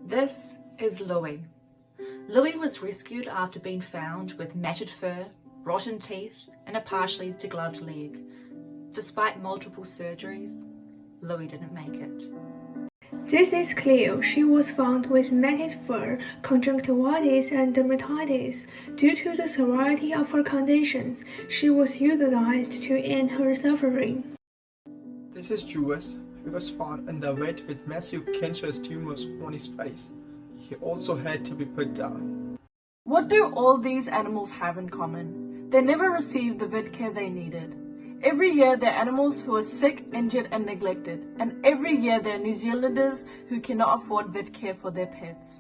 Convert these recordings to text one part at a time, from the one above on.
This is Louis. Louis was rescued after being found with matted fur, rotten teeth, and a partially degloved leg. Despite multiple surgeries, Louis didn't make it. This is Cleo. She was found with matted fur, conjunctivitis, and dermatitis. Due to the severity of her conditions, she was euthanized to end her suffering. This is Jules. He was found in the vet with massive cancerous tumors on his face. He also had to be put down. What do all these animals have in common? They never received the vet care they needed. Every year there are animals who are sick, injured and neglected, and every year there are New Zealanders who cannot afford vet care for their pets.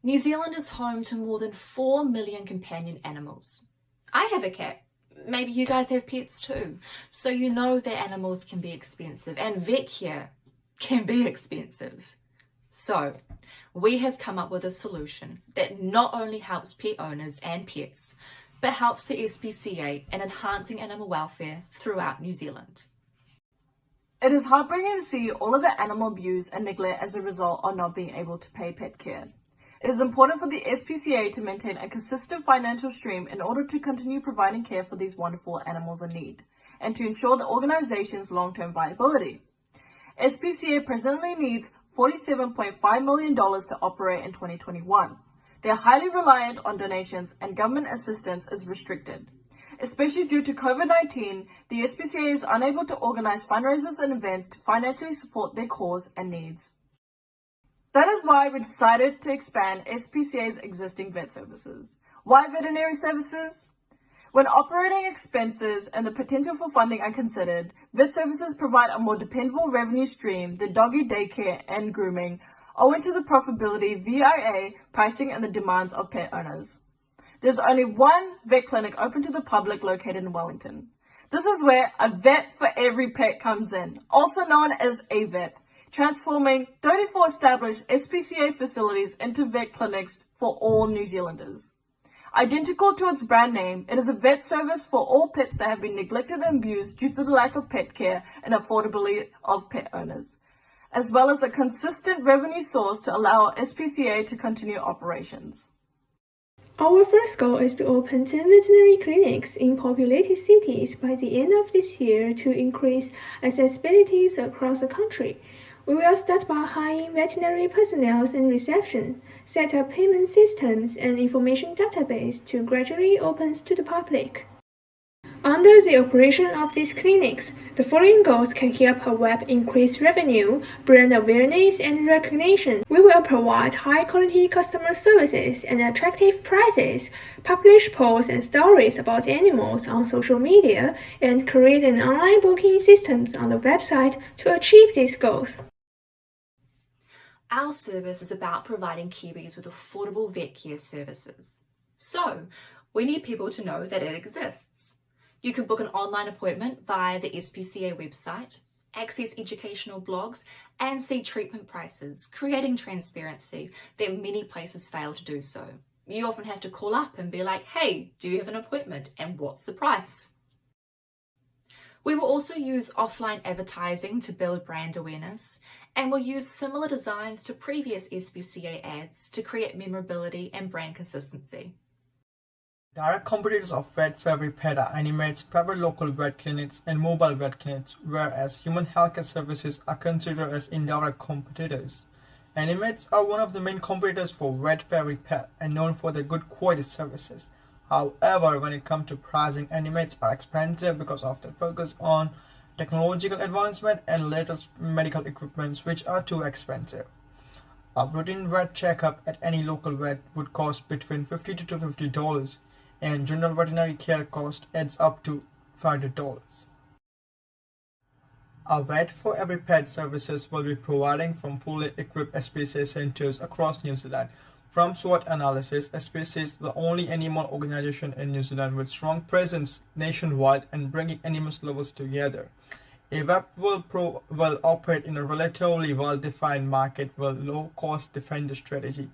New Zealand is home to more than 4 million companion animals. I have a cat. Maybe you guys have pets too. So you know that animals can be expensive and vet care can be expensive. So we have come up with a solution that not only helps pet owners and pets, but helps the SPCA in enhancing animal welfare throughout New Zealand. It is heartbreaking to see all of the animal abuse and neglect as a result of not being able to pay pet care. It is important for the SPCA to maintain a consistent financial stream in order to continue providing care for these wonderful animals in need, and to ensure the organization's long-term viability. SPCA presently needs $47.5 million to operate in 2021. They are highly reliant on donations and government assistance is restricted. Especially due to COVID-19, the SPCA is unable to organize fundraisers and events to financially support their cause and needs. That is why we decided to expand SPCA's existing vet services. Why veterinary services? When operating expenses and the potential for funding are considered, vet services provide a more dependable revenue stream than doggy daycare and grooming, owing to the profitability, VIA, pricing and the demands of pet owners. There's only one vet clinic open to the public located in Wellington. This is where a vet for every pet comes in, also known as A Vet, transforming 34 established SPCA facilities into vet clinics for all New Zealanders. Identical to its brand name, it is a vet service for all pets that have been neglected and abused due to the lack of pet care and affordability of pet owners, as well as a consistent revenue source to allow SPCA to continue operations. Our first goal is to open 10 veterinary clinics in populated cities by the end of this year to increase accessibility across the country. We will start by hiring veterinary personnel and reception, set up payment systems and information database to gradually open to the public. Under the operation of these clinics, the following goals can help a vet increase revenue, brand awareness, and recognition. We will provide high-quality customer services and attractive prices, publish posts and stories about animals on social media, and create an online booking system on the website to achieve these goals. Our service is about providing Kiwis with affordable vet care services. So, we need people to know that it exists. You can book an online appointment via the SPCA website, access educational blogs, and see treatment prices, creating transparency that many places fail to do so. You often have to call up and be like, hey, do you have an appointment and what's the price? We will also use offline advertising to build brand awareness, and we'll use similar designs to previous SPCA ads to create memorability and brand consistency. Direct competitors of Vet for Every Pet are Animates, private local vet clinics, and mobile vet clinics, whereas human healthcare services are considered as indirect competitors. Animates are one of the main competitors for Vet for Every Pet and known for their good quality services. However, when it comes to pricing, Animates are expensive because of their focus on technological advancement and latest medical equipment, which are too expensive. A routine vet checkup at any local vet would cost between $50 to $250, and general veterinary care cost adds up to $500. A Vet for Every Pet services will be providing from fully equipped SPCA centers across New Zealand. From SWOT analysis, SPCA is the only animal organization in New Zealand with strong presence nationwide and bringing animal lovers together. A vet will operate in a relatively well-defined market with low-cost defender strategy.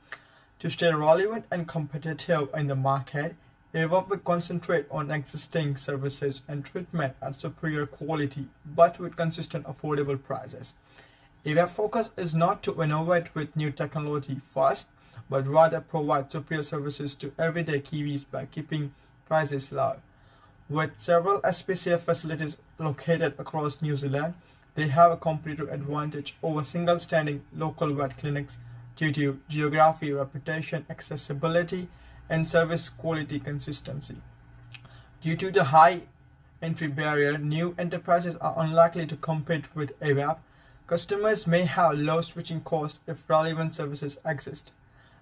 To stay relevant and competitive in the market, a vet will concentrate on existing services and treatment at superior quality, but with consistent affordable prices. A Vet focus is not to innovate with new technology first, but rather provide superior services to everyday Kiwis by keeping prices low. With several SPCA facilities located across New Zealand, they have a competitive advantage over single-standing local vet clinics due to geography, reputation, accessibility, and service quality consistency. Due to the high entry barrier, new enterprises are unlikely to compete with A Vet. Customers may have low switching costs if relevant services exist.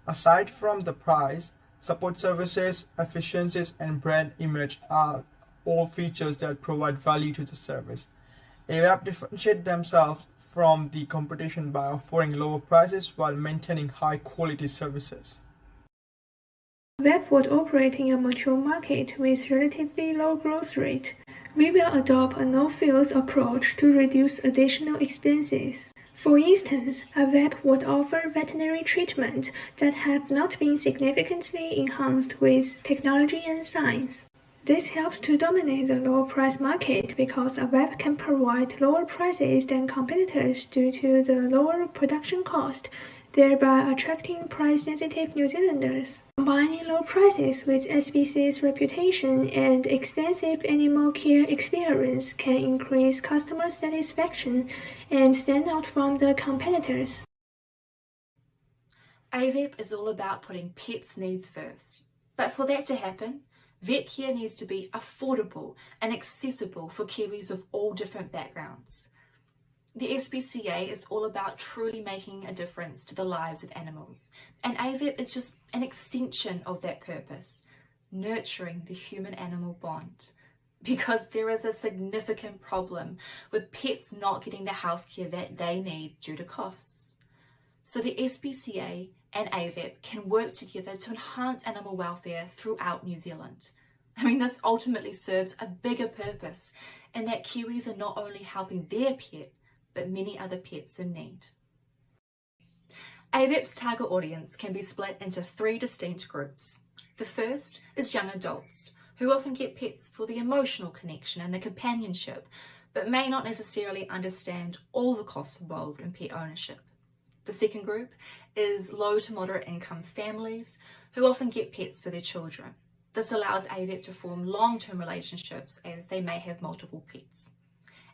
Aside from the price, support services, efficiencies, and brand image are all features that provide value to the service. A Vet differentiate themselves from the competition by offering lower prices while maintaining high-quality services. Vet would operate in a mature market with relatively low growth rate. We will adopt a no-frills approach to reduce additional expenses. For instance, a vet would offer veterinary treatment that have not been significantly enhanced with technology and science. This helps to dominate the low-price market because a vet can provide lower prices than competitors due to the lower production cost, thereby attracting price-sensitive New Zealanders. Combining low prices with SPCA's reputation and extensive animal care experience can increase customer satisfaction and stand out from the competitors. A Vet is all about putting pets' needs first. But for that to happen, vet care needs to be affordable and accessible for Kiwis of all different backgrounds. The SPCA is all about truly making a difference to the lives of animals, and A Vet is just an extension of that purpose, nurturing the human-animal bond. Because there is a significant problem with pets not getting the healthcare that they need due to costs. So the SPCA and A Vet can work together to enhance animal welfare throughout New Zealand. This ultimately serves a bigger purpose in that Kiwis are not only helping their pet, but many other pets in need. A Vet's target audience can be split into 3 distinct groups. The first is young adults, who often get pets for the emotional connection and the companionship, but may not necessarily understand all the costs involved in pet ownership. The second group is low to moderate income families, who often get pets for their children. This allows A Vet to form long-term relationships as they may have multiple pets.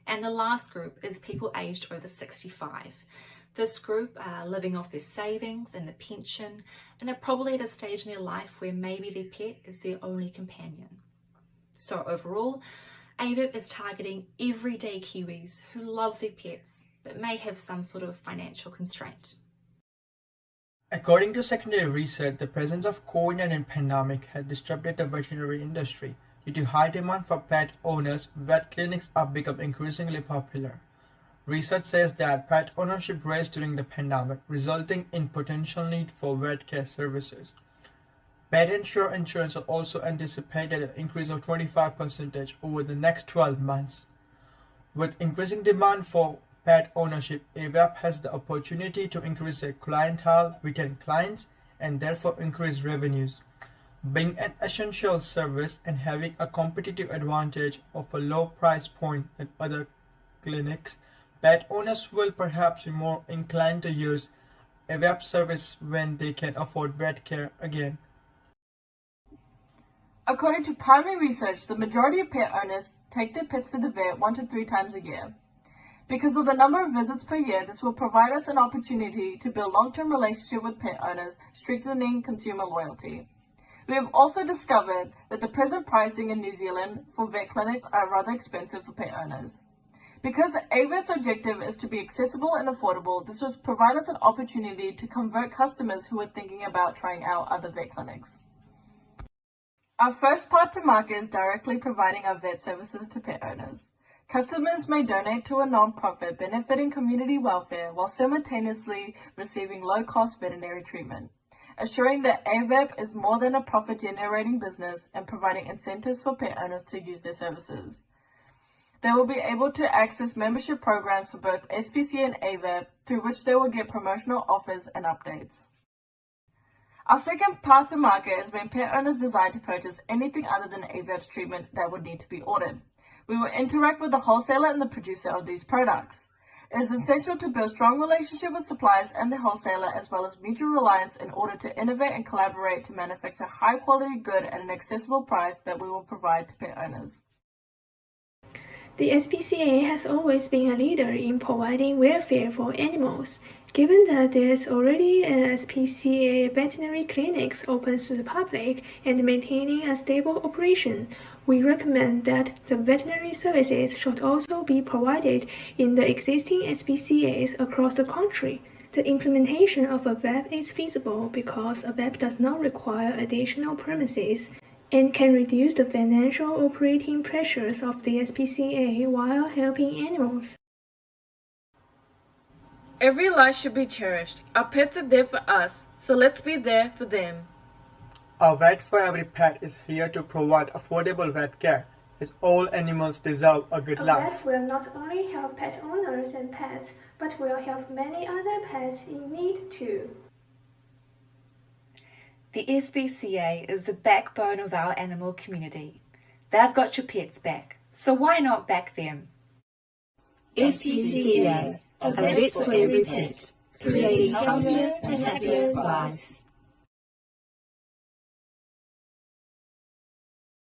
And the last group is people aged over 65. This group are living off their savings and the pension, and are probably at a stage in their life where maybe their pet is their only companion. So overall, A Vet is targeting everyday Kiwis who love their pets, but may have some sort of financial constraint. According to secondary research, the presence of COVID-19 pandemic had disrupted the veterinary industry. Due to high demand for pet owners, vet clinics have become increasingly popular. Research says that pet ownership raised during the pandemic, resulting in potential need for vet care services. Pet insurance are also anticipated an increase of 25% over the next 12 months. With increasing demand for pet ownership, A Vet has the opportunity to increase their clientele, retain clients, and therefore increase revenues. Being an essential service and having a competitive advantage of a low price point than other clinics, pet owners will perhaps be more inclined to use a vet service when they can afford vet care again. According to primary research, the majority of pet owners take their pets to the vet 1 to 3 times a year. Because of the number of visits per year, this will provide us an opportunity to build long-term relationship with pet owners, strengthening consumer loyalty. We have also discovered that the present pricing in New Zealand for vet clinics are rather expensive for pet owners. Because A Vet's objective is to be accessible and affordable, this will provide us an opportunity to convert customers who are thinking about trying out other vet clinics. Our first part to market is directly providing our vet services to pet owners. Customers may donate to a non-profit benefiting community welfare while simultaneously receiving low-cost veterinary treatment, assuring that A Vet is more than a profit-generating business and providing incentives for pet owners to use their services. They will be able to access membership programs for both SPCA and A Vet, through which they will get promotional offers and updates. Our second part to market is when pet owners desire to purchase anything other than A Vet's treatment that would need to be ordered. We will interact with the wholesaler and the producer of these products. It is essential to build strong relationship with suppliers and the wholesaler, as well as mutual reliance, in order to innovate and collaborate to manufacture high quality good at an accessible price that we will provide to pet owners. The SPCA has always been a leader in providing welfare for animals. Given that there's already an SPCA veterinary clinics open to the public and maintaining a stable operation, we recommend that the veterinary services should also be provided in the existing SPCAs across the country. The implementation of a VEP is feasible because a VEP does not require additional premises and can reduce the financial operating pressures of the SPCA while helping animals. Every life should be cherished. Our pets are there for us, so let's be there for them. A Vet for Every Pet is here to provide affordable vet care, as all animals deserve a good life. A vet will not only help pet owners and pets, but will help many other pets in need too. The SPCA is the backbone of our animal community. They've got your pets back, so why not back them? SPCA, a vet for every pet, creating healthier and happier lives.